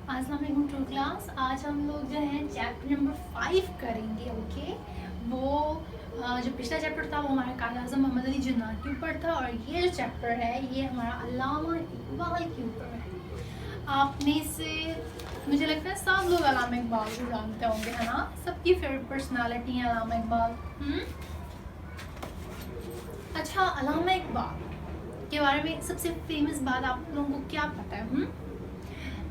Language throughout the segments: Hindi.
अस्सलाम वालेकुम टू क्लास। आज हम लोग जो है चैप्टर नंबर 5 करेंगे। ओके, वो जो पिछला चैप्टर था वो हमारा कायद आज़म मोहम्मद अली जिन्ना के ऊपर था, और ये जो चैप्टर है ये हमारा अल्लामा इकबाल के ऊपर है। आप में से मुझे लगता है सब लोग अल्लामा इकबाल को जानते होंगे, है ना? सबकी फेवरेट पर्सनालिटी है अल्लामा इकबाल। अच्छा, अल्लामा इकबाल के बारे में सबसे फेमस बात आप लोगों को क्या पता है?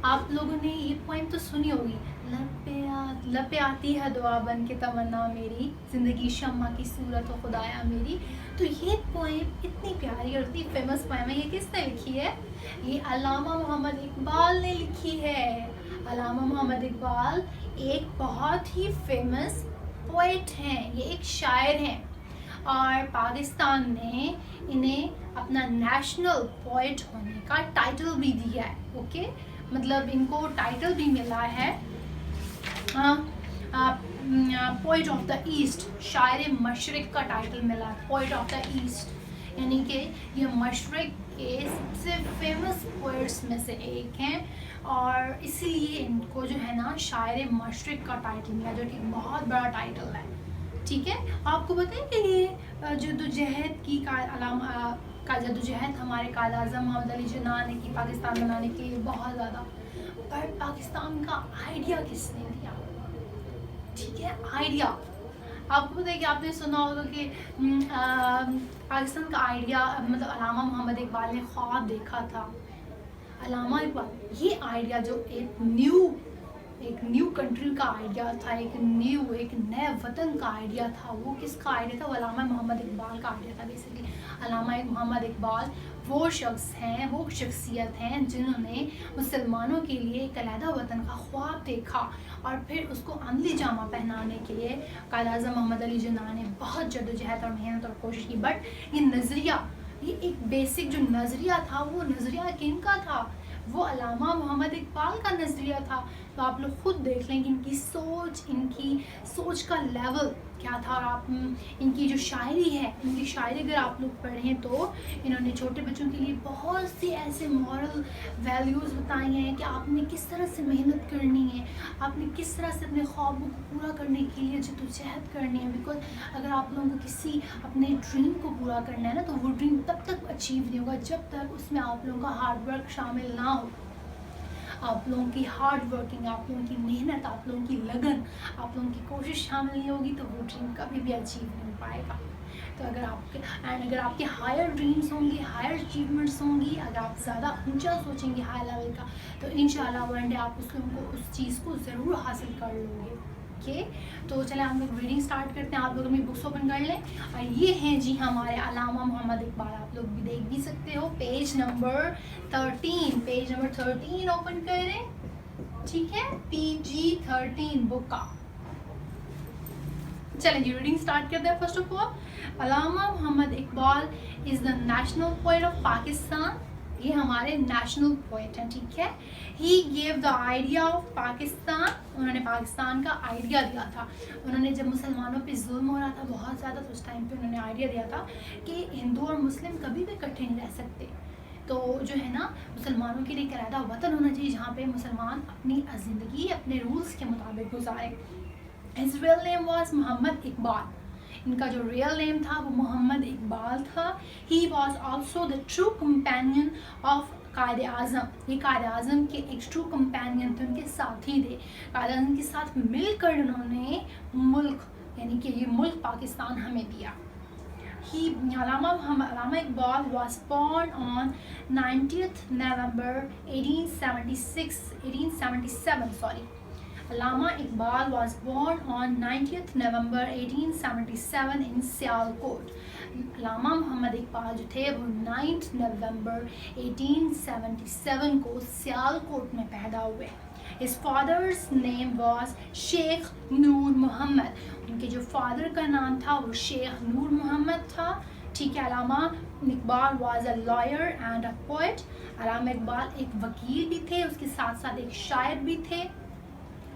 आप लोगों ने ये पोइम तो सुनी होगी, लब पे आती है दुआ बन के तमन्ना मेरी, जिंदगी शम्मा की सूरत हो खुदाया मेरी। तो ये पोइम इतनी प्यारी और इतनी फेमस पोइम है, ये किसने लिखी है? ये अल्लामा मोहम्मद इकबाल ने लिखी है। अल्लामा मोहम्मद इकबाल एक बहुत ही फेमस पोएट हैं, ये एक शायर हैं, और पाकिस्तान ने इन्हें अपना नेशनल पोएट होने का टाइटल भी दिया है। ओके, मतलब इनको टाइटल भी मिला है पोएट ऑफ द ईस्ट, शायर मशरिक का टाइटल मिला है, पोएट ऑफ द ईस्ट, यानी कि ये मशरिक के सबसे फेमस पोएट्स में से एक हैं, और इसीलिए इनको जो है ना शायर मशरिक का टाइटल मिला, जो कि बहुत बड़ा टाइटल है। ठीक है, आपको पता है कि ये जद्दोजहद की का जद्दोजहद हमारे कायद आज़म मोहम्मद अली जिन्ना ने की पाकिस्तान बनाने के लिए बहुत ज़्यादा, पर पाकिस्तान का आइडिया किसने दिया? ठीक है, आइडिया आपको पता है कि आपने सुना होगा कि पाकिस्तान का आइडिया मतलब अल्लामा मोहम्मद इकबाल ने ख्वाब देखा था। अल्लामा इकबाल ये आइडिया जो एक न्यू कंट्री का आइडिया था, एक नए वतन का आइडिया था, वो किसका आइडिया था? वो अल्लामा मोहम्मद इकबाल का आइडिया था। बेसिकली अल्लामा मोहम्मद इकबाल वो शख्स हैं, वो शख्सियत हैं जिन्होंने मुसलमानों के लिए एक अलहदा वतन का ख्वाब देखा, और फिर उसको अमली जामा पहनाने के लिए कायद आज़म मोहम्मद अली जिन्ना ने बहुत जद्दोजहद और मेहनत और कोशिश की। बट ये नज़रिया, ये एक बेसिक जो नज़रिया था, वो नज़रिया किनका था? वो अल्लामा मोहम्मद इकबाल का नज़रिया था। तो आप लोग खुद देख लें कि इनकी सोच का लेवल क्या था। और आप इनकी जो शायरी है, इनकी शायरी अगर आप लोग पढ़ें तो इन्होंने छोटे बच्चों के लिए बहुत सी ऐसे मॉरल वैल्यूज़ बताई हैं कि आपने किस तरह से मेहनत करनी है, आपने किस तरह से अपने ख्वाबों को पूरा करने के लिए जद्दोजहद करनी है। बिकॉज अगर आप लोगों को किसी अपने ड्रीम को पूरा करना है ना, तो वो ड्रीम तब तक अचीव नहीं होगा जब तक उसमें आप लोगों का हार्ड वर्क शामिल ना हो। आप लोगों की हार्ड वर्किंग, आप लोगों की मेहनत, आप लोगों की लगन, आप लोगों की कोशिश शामिल नहीं होगी तो वो ड्रीम कभी भी अचीव नहीं हो पाएगा। तो अगर आपके हायर ड्रीम्स होंगी, हायर अचीवमेंट्स होंगी, अगर आप ज़्यादा ऊंचा सोचेंगे हाई लेवल का, तो इंशाल्लाह वन डे आप उस चीज़ को ज़रूर हासिल कर लोगे। ओके, तो चले हम लोग रीडिंग स्टार्ट करते हैं। आप लोग अपनी बुक्स ओपन कर लें, और ये हैं जी हमारे अल्लामा मोहम्मद इकबाल। आप लोग भी देख भी सकते हो, पेज नंबर 13 ओपन करें। ठीक है, PG 13 बुक का। चलें जी, रीडिंग स्टार्ट करते हैं। First of all, Allama Mohammad Iqbal is the national poet of Pakistan. ये हमारे नेशनल पोएट हैं। ठीक है, he gave the idea of Pakistan, उन्होंने पाकिस्तान का आइडिया दिया था। उन्होंने जब मुसलमानों पे जुल्म हो रहा था बहुत ज़्यादा, तो उस टाइम पे उन्होंने आइडिया दिया था कि हिंदू और मुस्लिम कभी भी इकट्ठे नहीं रह सकते। तो जो है ना, मुसलमानों के लिए एक अलहदा वतन होना चाहिए जहाँ पे मुसलमान अपनी ज़िंदगी अपने रूल्स के मुताबिक गुजारें। His real name was Mohammad Iqbal. इनका जो रियल नेम था वो मोहम्मद इकबाल था। He was also the true companion of Quaid Azam. ये कायद आज़म के एक ट्रू कंपेनियन थे, उनके साथी थे। कायद आज़म के साथ मिलकर उन्होंने मुल्क, यानी कि ये मुल्क पाकिस्तान हमें दिया। Allama Iqbal was born on 90th November 1877. Allama Iqbal was born on 90th November 1877 in Sialkot. अल्लामा मोहम्मद इकबाल जो थे वो 9 नवंबर 1877 को सियालकोट में पैदा हुए। His father's name was Sheikh नूर मोहम्मद। उनके जो फादर का नाम था वो शेख नूर मोहम्मद था। ठीक है, अल्लामा Iqbal was a lawyer and a poet। अल्लामा इकबाल एक वकील भी थे, उसके साथ साथ एक शायर भी थे।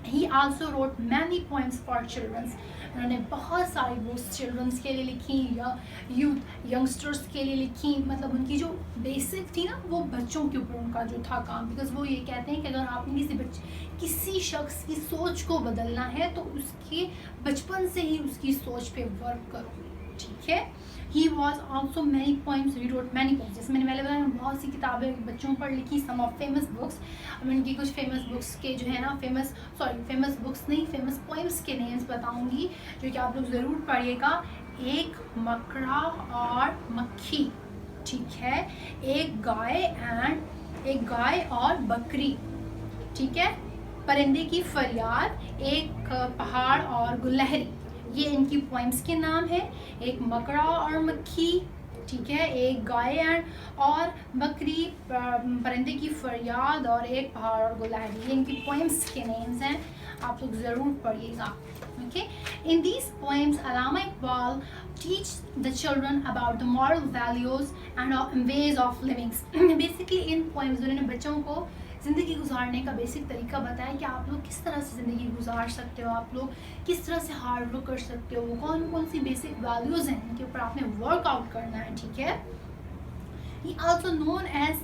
He also wrote many poems for children. उन्होंने बहुत सारी बुक्स चिल्ड्रंस के लिए लिखी या यूथ यंगस्टर्स के लिए लिखी, मतलब उनकी जो बेसिक थी ना वो बच्चों के ऊपर उनका जो था काम, बिकॉज वो ये कहते हैं कि अगर आपने किसी शख्स की सोच को बदलना है तो उसके बचपन से ही उसकी सोच पे वर्क करो, ठीक है। He was also many poems, he wrote many poems, जैसे मैंने पहले बताया बहुत सी किताबें बच्चों पर लिखी, some of famous books। अब उनकी कुछ फेमस बुक्स के जो है ना फेमस बुक्स नहीं, फेमस पोएम्स के नेम्स बताऊंगी जो कि आप लोग ज़रूर पढ़िएगा। एक मकड़ा और मक्खी, ठीक है, एक गाय और बकरी, ठीक है, परिंदे की फरियाद, एक पहाड़ और गुलहरी, ये इनकी पोएम्स के नाम है। एक मकड़ा और मक्खी, ठीक है, एक गाय और बकरी, परिंदे की फरियाद और एक पहाड़ और गुलहरी, ये इनकी पोएम्स के नेम्स हैं, आप लोग ज़रूर पढ़िएगा। Okay, in these poems Allama Iqbal teach the children about the moral values and ways of living। Basically in poems उन्होंने बच्चों को ज़िंदगी गुजारने का बेसिक तरीका बताया कि आप लोग किस तरह से ज़िंदगी गुजार सकते हो, आप लोग किस तरह से हार्ड वर्क कर सकते हो, कौन कौन सी बेसिक वैल्यूज़ हैं इनके ऊपर आपने वर्कआउट करना है, ठीक है। ही आल्सो नोन एज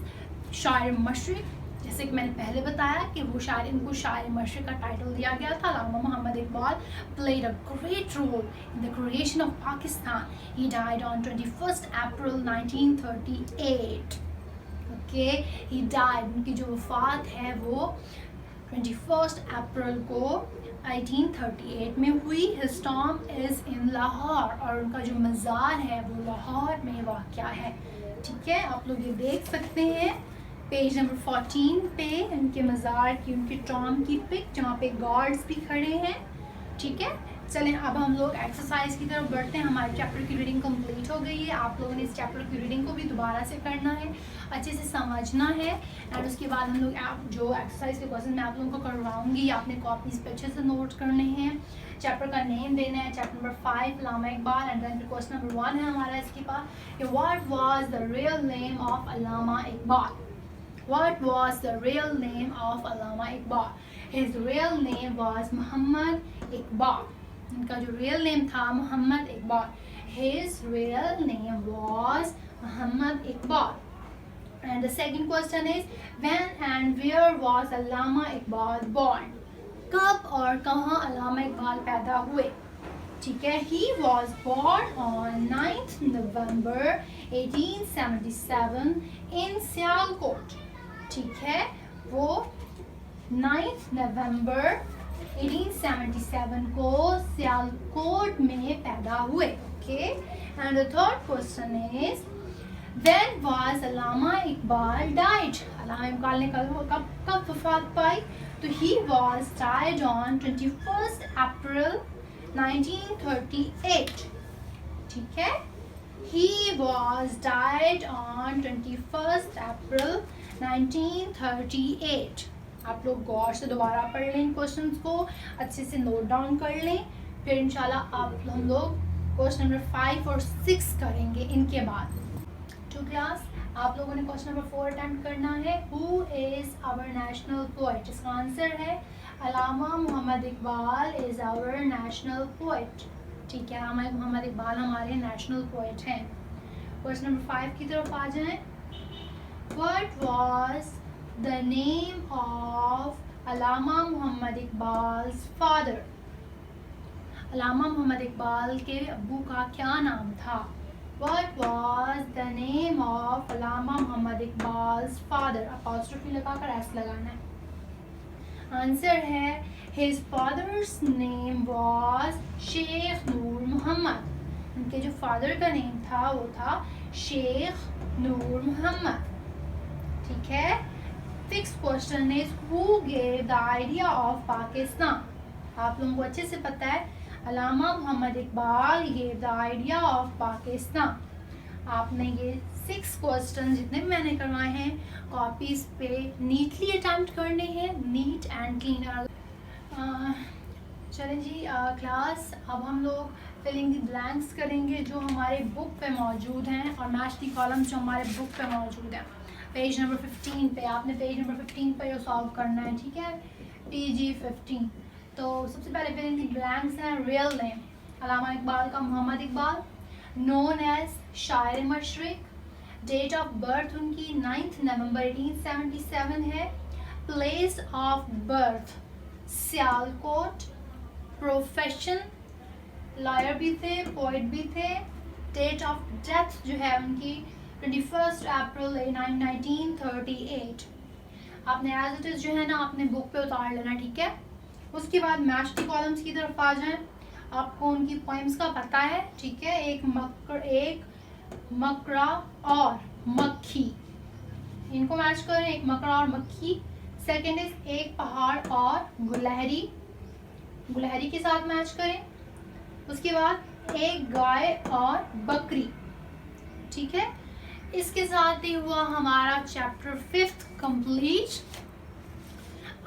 शायर मशरिक, जैसे कि मैंने पहले बताया कि वो इनको शायर मशरिक का टाइटल दिया गया था। अल्लामा Mohammad Iqbal played a great role in the creation of Pakistan. He died on 21st April 1938. Okay, he died, उनकी जो वफ़ात है वो 21st अप्रैल को 1838 में हुई। His tomb is in Lahore, और उनका जो मज़ार है वो लाहौर में वाक़या है, ठीक है। आप लोग ये देख सकते हैं पेज नंबर 14 पे उनके मज़ार की, उनके टॉम की पिक, जहाँ पे गार्ड्स भी खड़े हैं, ठीक है। चलें अब हम लोग एक्सरसाइज की तरफ बढ़ते हैं। हमारे चैप्टर की रीडिंग कंप्लीट हो गई है। आप लोगों ने इस चैप्टर की रीडिंग को भी दोबारा से करना है, अच्छे से समझना है, एंड उसके बाद हम लोग जो एक्सरसाइज के क्वेश्चन मैं आप लोगों को करवाऊंगी, आपने कॉपीज पे अच्छे से नोट करने हैं, चैप्टर का नेम देना है, chapter number 5 Allama Iqbal, and then question number 1 है हमारा इसके पास, what was the real name of Allama Iqbal. What was the real name of Allama Iqbal? His real name was Muhammad Iqbal. इनका जो real name था Muhammad Iqbal. His real name was Muhammad Iqbal. And the second question is, when and where was Allama Iqbal born? कब और कहाँ अल्लामा इकबाल पैदा हुए, ठीक है। He was born on 9th November 1877 in Sialkot, ठीक है, वो 9 नवंबर 1877 को सियालकोट में पैदा हुए, okay. And the third question is, when was Allama Iqbal died? Allama Iqbal ने कब वफात पाई? तो he was died on 21st April 1938, ठीक है। He was died on 21st April 1938। आप लोग गौर से दोबारा पढ़ लें इन क्वेश्चंस को, अच्छे से नोट डाउन कर लें, फिर इंशाल्लाह हम लोग क्वेश्चन नंबर 5 और 6 करेंगे इनके बाद। टू क्लास आप लोगों ने क्वेश्चन नंबर 4 अटेम्प्ट करना है। Who is our national poet? इसका आंसर है Allama Mohammad Iqbal is our national poet, ठीक है। अल्लामा मोहम्मद इकबाल हमारे नेशनल पोएट हैं। क्वेश्चन नंबर 5 की तरफ आ जाएं। What was the name of Allama Mohammad Iqbal's father? अल्लामा मोहम्मद इकबाल के अब्बू का क्या नाम था? What was the name of Allama Mohammad Iqbal's father? Apostrophe लगाकर एस लगाना है। आंसर है his father's name was Sheikh नूर मोहम्मद। उनके जो फादर का नेम था वो था शेख नूर मोहम्मद, ठीक है। फिक्स question is, who gave the idea of Pakistan? आप लोगों को अच्छे से पता है Allama Mohammad Iqbal gave the idea of Pakistan. आपने ये 6 क्वेश्चन जितने भी मैंने करवाए हैं कॉपीज पे नीटली अटेम्प्ट करने हैं, नीट एंड क्लीन। चलें जी क्लास, अब हम लोग फिलिंग द ब्लैंक्स करेंगे जो हमारे बुक पे मौजूद हैं, और मैच दी कॉलम्स जो हमारे बुक पे मौजूद हैं। पेज नंबर 15 पे, आपने पेज नंबर 15 पे ये सॉल्व करना है, ठीक है। PG 15। तो सबसे पहले फिर इनकी ब्लैंक्स हैं। रियल नेम अल्लामा इकबाल का मोहम्मद इकबाल, नोन एज शायर मशरिक। डेट ऑफ बर्थ उनकी 9 नवंबर 1877 है। Place of birth Sialkot. Profession lawyer भी थे, पोइट भी थे। डेट ऑफ डेथ जो है उनकी 21 अप्रैल 1938। आपने एज इट इज जो है ना आपने बुक पे उतार लेना, ठीक है। उसके बाद मैच दी कॉलम्स की तरफ आ जाएं। आपको उनकी पोइम्स का पता है, ठीक है। एक मकरा और मक्खी, इनको मैच करें, एक मकरा और मक्खी। सेकंड इज एक पहाड़ और गुलहरी, गुलहरी के साथ मैच करें। उसके बाद एक गाय और बकरी, ठीक है। इसके साथ ही हुआ हमारा चैप्टर 5 कंप्लीट।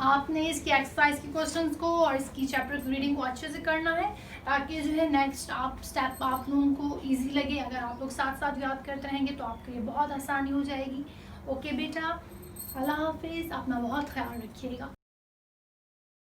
आपने इसकी एक्सरसाइज के क्वेश्चंस को और इसकी चैप्टर की रीडिंग को अच्छे से करना है, ताकि जो है नेक्स्ट आप स्टेप आप लोगों को इजी लगे। अगर आप लोग साथ साथ याद करते रहेंगे तो आपके लिए बहुत आसानी हो जाएगी। ओके बेटा, अल्लाह हाफिज़, अपना बहुत ख्याल रखिएगा।